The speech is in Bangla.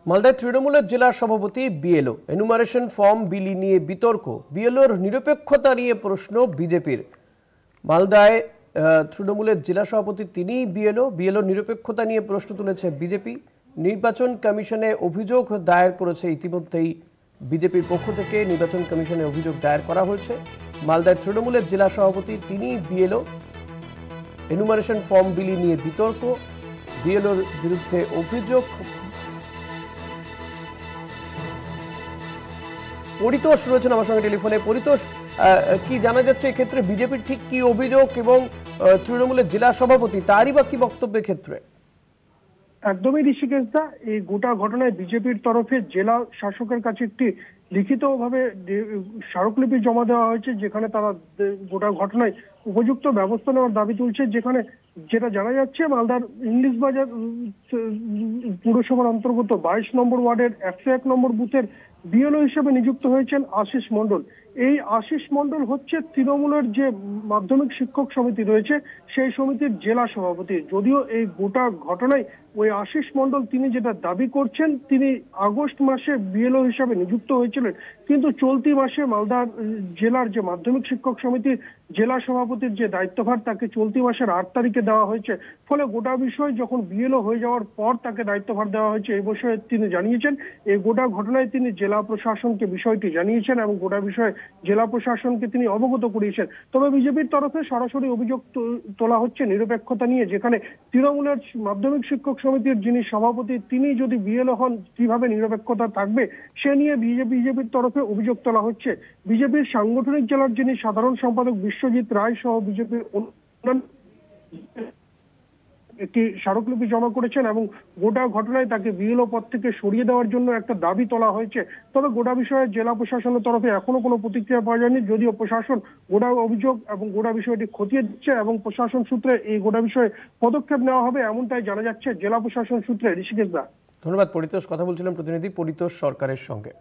মালদায় তৃণমূলের জেলা সভাপতি বিএলও এনুমারেশন ফর্ম বিলি নিয়ে বিতর্ক, বিএলওর নিরপেক্ষতা নিয়ে প্রশ্ন বিজেপির। মালদায় তৃণমূলের জেলা সভাপতি তিনি বিএলও নিরপেক্ষতা নিয়ে প্রশ্ন তুলেছে বিজেপি। নির্বাচন কমিশনে অভিযোগ দায়ের করেছে ইতিমধ্যেই বিজেপির পক্ষ থেকে। নির্বাচন কমিশনে অভিযোগ দায়ের করা হয়েছে। মালদায় তৃণমূলের জেলা সভাপতি তিনি বিএলও এনুমারেশন ফর্ম বিলি নিয়ে বিতর্ক, বিএলওর বিরুদ্ধে অভিযোগ। পরিতোষ রয়েছেন আমার সঙ্গে টেলিফোনে। পরিতোষ, কি জানা যাচ্ছে এক্ষেত্রে বিজেপির ঠিক কি অভিযোগ এবং তৃণমূলের জেলা সভাপতি তারই বা কি বক্তব্যের ক্ষেত্রে? একদমই ঋষিকেশ দা, এই গোটা ঘটনায় বিজেপির তরফে জেলা শাসকের কাছে একটি লিখিতভাবে স্মারকলিপি জমা দেওয়া হয়েছে, যেখানে তারা গোটা ঘটনায় উপযুক্ত ব্যবস্থা নেওয়ার দাবি তুলছে। যেখানে যেটা জানা যাচ্ছে, মালদার ইংলিশ বাজার পুরসভার অন্তর্গত 22 নম্বর ওয়ার্ডের 101 নম্বর বুথের বিএলও হিসেবে নিযুক্ত হয়েছেন আশিস মণ্ডল। এই আশিস মণ্ডল হচ্ছে তৃণমূলের যে মাধ্যমিক শিক্ষক সমিতি রয়েছে সেই সমিতির জেলা সভাপতি। যদিও এই গোটা ঘটনায় ওই আশিস মণ্ডল তিনি যেটা দাবি করছেন, তিনি আগস্ট মাসে বিএলও হিসাবে নিযুক্ত হয়েছিলেন, কিন্তু চলতি মাসে মালদা জেলার যে মাধ্যমিক শিক্ষক সমিতির জেলা সভাপতির যে দায়িত্বভার তাকে চলতি মাসের 8 তারিখে দেওয়া হয়েছে। ফলে গোটা বিষয় যখন বিএলও হয়ে যাওয়ার পর তাকে দায়িত্বভার দেওয়া হয়েছে, এই বিষয়ে তিনি জানিয়েছেন। এই গোটা ঘটনায় তিনি জেলা প্রশাসনকে বিষয়টি জানিয়েছেন এবং গোটা বিষয়ে জেলা প্রশাসনকে তিনি অবগত করিয়েছেন। তবে বিজেপির তরফে সরাসরি অভিযোগ তোলা হচ্ছে নিরপেক্ষতা নিয়ে, যেখানে তৃণমূলের মাধ্যমিক শিক্ষক সমিতির যিনি সভাপতি তিনি যদি বিএলও হন কিভাবে নিরপেক্ষতা থাকবে সে নিয়ে বিজেপির তরফে অভিযোগ তোলা হচ্ছে। বিজেপির সাংগঠনিক জেলার যিনি সাধারণ সম্পাদক বিশ্বজিৎ রায় সহ বিজেপির একটি স্মারকলিপি জমা করেছেন এবং গোটা ঘটনায় তাকে বিএলও পদ থেকে সরিয়ে দেওয়ার জন্য একটা দাবি তোলা হয়েছে। তবে গোটা বিষয়ে জেলা প্রশাসনের তরফে এখনো কোনো প্রতিক্রিয়া পাওয়া যায়নি, যদিও প্রশাসন গোটা অভিযোগ এবং গোটা বিষয়টি খতিয়ে দিচ্ছে এবং প্রশাসন সূত্রে এই গোটা বিষয়ে পদক্ষেপ নেওয়া হবে এমনটাই জানা যাচ্ছে জেলা প্রশাসন সূত্রে। ঋষিকেশ দা, ধন্যবাদ পরিতোষ। কথা বলছিলাম প্রতিনিধি পরিতোষ সরকারের সঙ্গে।